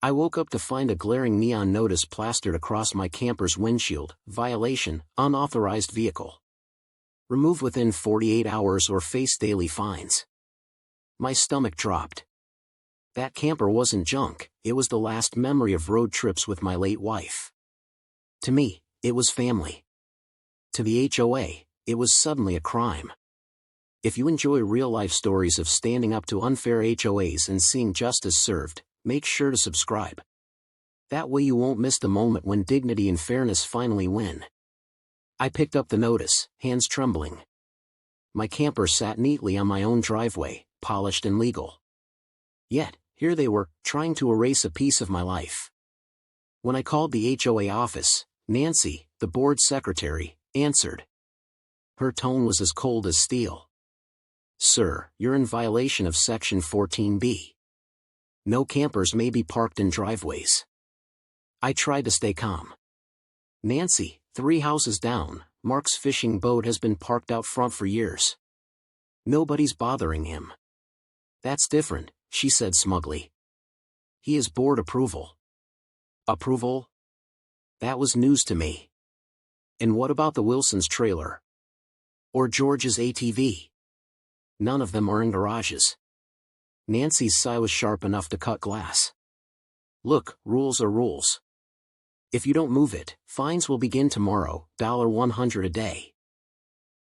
I woke up to find a glaring neon notice plastered across my camper's windshield: violation, unauthorized vehicle. Remove within 48 hours or face daily fines. My stomach dropped. That camper wasn't junk, it was the last memory of road trips with my late wife. To me, it was family. To the HOA, it was suddenly a crime. If you enjoy real-life stories of standing up to unfair HOAs and seeing justice served, make sure to subscribe. That way you won't miss the moment when dignity and fairness finally win. I picked up the notice, hands trembling. My camper sat neatly on my own driveway, polished and legal. Yet, here they were, trying to erase a piece of my life. When I called the HOA office, Nancy, the board secretary, answered. Her tone was as cold as steel. Sir, you're in violation of Section 14B. No campers may be parked in driveways. I tried to stay calm. Nancy, 3 houses down, Mark's fishing boat has been parked out front for years. Nobody's bothering him. That's different, she said smugly. He has board approval. Approval? That was news to me. And what about the Wilson's trailer? Or George's ATV? None of them are in garages. Nancy's sigh was sharp enough to cut glass. Look, rules are rules. If you don't move it, fines will begin tomorrow, $100 a day.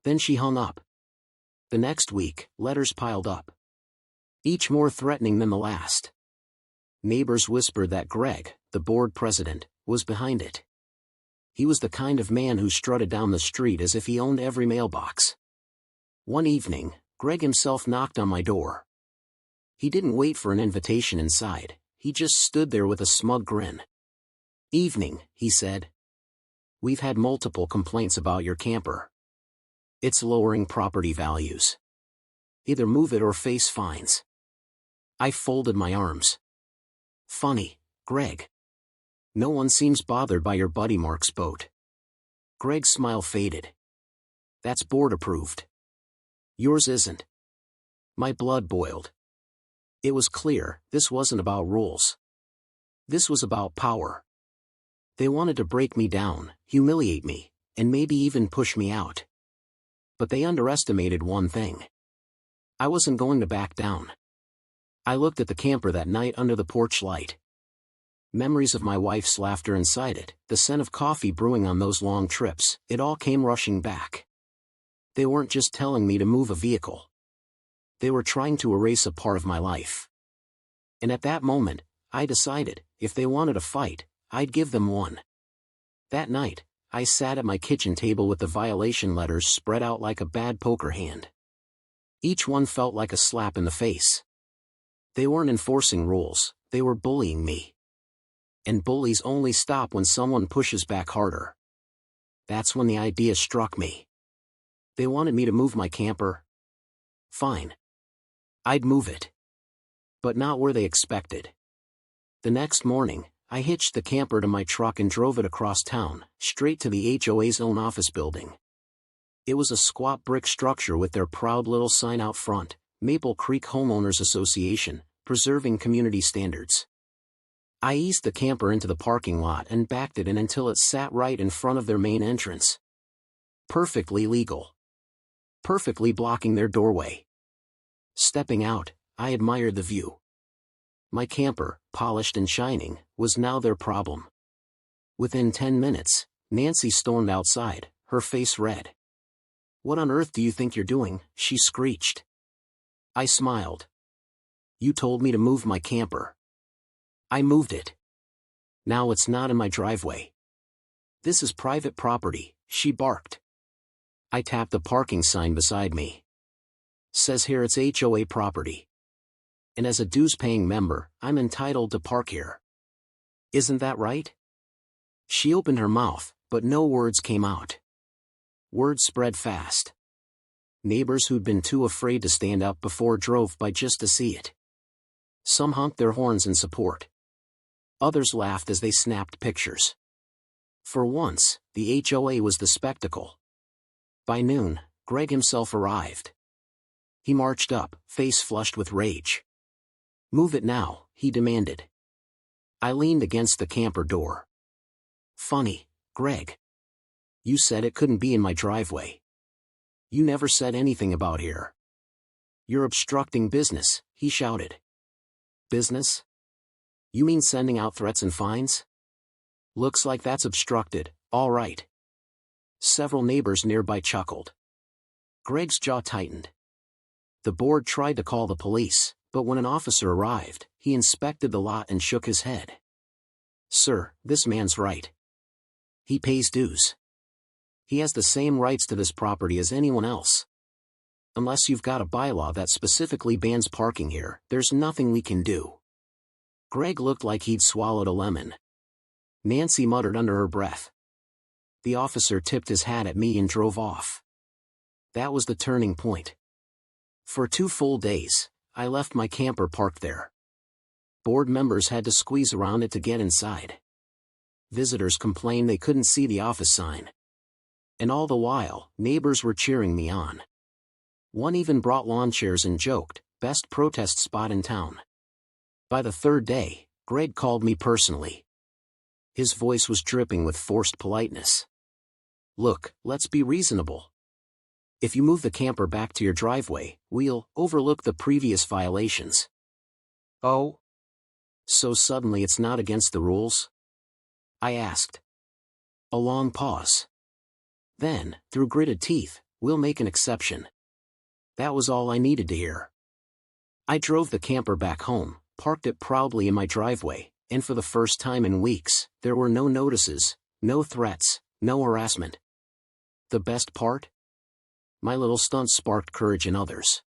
Then she hung up. The next week, letters piled up. Each more threatening than the last. Neighbors whispered that Greg, the board president, was behind it. He was the kind of man who strutted down the street as if he owned every mailbox. One evening, Greg himself knocked on my door. He didn't wait for an invitation inside, he just stood there with a smug grin. Evening, he said. We've had multiple complaints about your camper. It's lowering property values. Either move it or face fines. I folded my arms. Funny, Greg. No one seems bothered by your buddy Mark's boat. Greg's smile faded. That's board approved. Yours isn't. My blood boiled. It was clear, this wasn't about rules. This was about power. They wanted to break me down, humiliate me, and maybe even push me out. But they underestimated one thing. I wasn't going to back down. I looked at the camper that night under the porch light. Memories of my wife's laughter inside it, the scent of coffee brewing on those long trips, it all came rushing back. They weren't just telling me to move a vehicle. They were trying to erase a part of my life. And at that moment, I decided, if they wanted a fight, I'd give them one. That night, I sat at my kitchen table with the violation letters spread out like a bad poker hand. Each one felt like a slap in the face. They weren't enforcing rules, they were bullying me. And bullies only stop when someone pushes back harder. That's when the idea struck me. They wanted me to move my camper. Fine. I'd move it. But not where they expected. The next morning, I hitched the camper to my truck and drove it across town, straight to the HOA's own office building. It was a squat brick structure with their proud little sign out front, Maple Creek Homeowners Association, preserving community standards. I eased the camper into the parking lot and backed it in until it sat right in front of their main entrance. Perfectly legal. Perfectly blocking their doorway. Stepping out, I admired the view. My camper, polished and shining, was now their problem. Within 10 minutes, Nancy stormed outside, her face red. "What on earth do you think you're doing?" she screeched. I smiled. "You told me to move my camper. I moved it. Now it's not in my driveway. This is private property," she barked. I tapped the parking sign beside me. "Says here it's HOA property. And as a dues-paying member, I'm entitled to park here. Isn't that right?" She opened her mouth, but no words came out. Word spread fast. Neighbors who'd been too afraid to stand up before drove by just to see it. Some honked their horns in support. Others laughed as they snapped pictures. For once, the HOA was the spectacle. By noon, Greg himself arrived. He marched up, face flushed with rage. "Move it now," he demanded. I leaned against the camper door. Funny, Greg. You said it couldn't be in my driveway. You never said anything about here. You're obstructing business, he shouted. Business? You mean sending out threats and fines? Looks like that's obstructed, all right. Several neighbors nearby chuckled. Greg's jaw tightened. The board tried to call the police, but when an officer arrived, he inspected the lot and shook his head. Sir, this man's right. He pays dues. He has the same rights to this property as anyone else. Unless you've got a bylaw that specifically bans parking here, there's nothing we can do. Greg looked like he'd swallowed a lemon. Nancy muttered under her breath. The officer tipped his hat at me and drove off. That was the turning point. For 2 full days, I left my camper parked there. Board members had to squeeze around it to get inside. Visitors complained they couldn't see the office sign. And all the while, neighbors were cheering me on. One even brought lawn chairs and joked, "Best protest spot in town." By the 3rd day, Greg called me personally. His voice was dripping with forced politeness. Look, let's be reasonable. If you move the camper back to your driveway, we'll overlook the previous violations. Oh? So suddenly it's not against the rules? I asked. A long pause. Then, through gritted teeth, we'll make an exception. That was all I needed to hear. I drove the camper back home, parked it proudly in my driveway, and for the first time in weeks, there were no notices, no threats, no harassment. The best part? My little stunt sparked courage in others.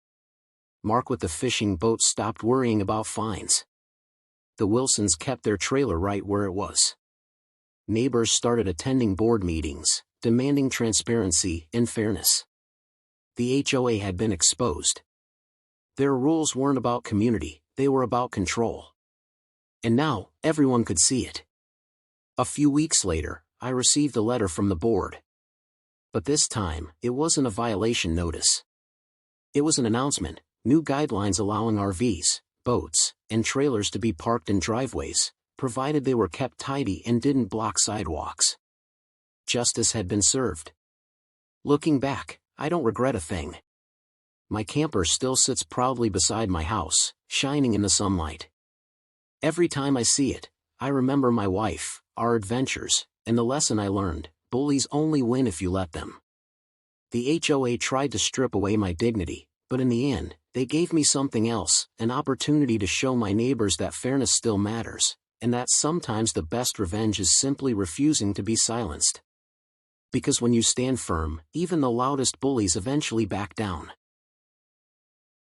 Mark with the fishing boat stopped worrying about fines. The Wilsons kept their trailer right where it was. Neighbors started attending board meetings, demanding transparency and fairness. The HOA had been exposed. Their rules weren't about community, they were about control. And now, everyone could see it. A few weeks later, I received a letter from the board. But this time, it wasn't a violation notice. It was an announcement, new guidelines allowing RVs, boats, and trailers to be parked in driveways, provided they were kept tidy and didn't block sidewalks. Justice had been served. Looking back, I don't regret a thing. My camper still sits proudly beside my house, shining in the sunlight. Every time I see it, I remember my wife, our adventures, and the lesson I learned: bullies only win if you let them. The HOA tried to strip away my dignity, but in the end, they gave me something else, an opportunity to show my neighbors that fairness still matters, and that sometimes the best revenge is simply refusing to be silenced. Because when you stand firm, even the loudest bullies eventually back down.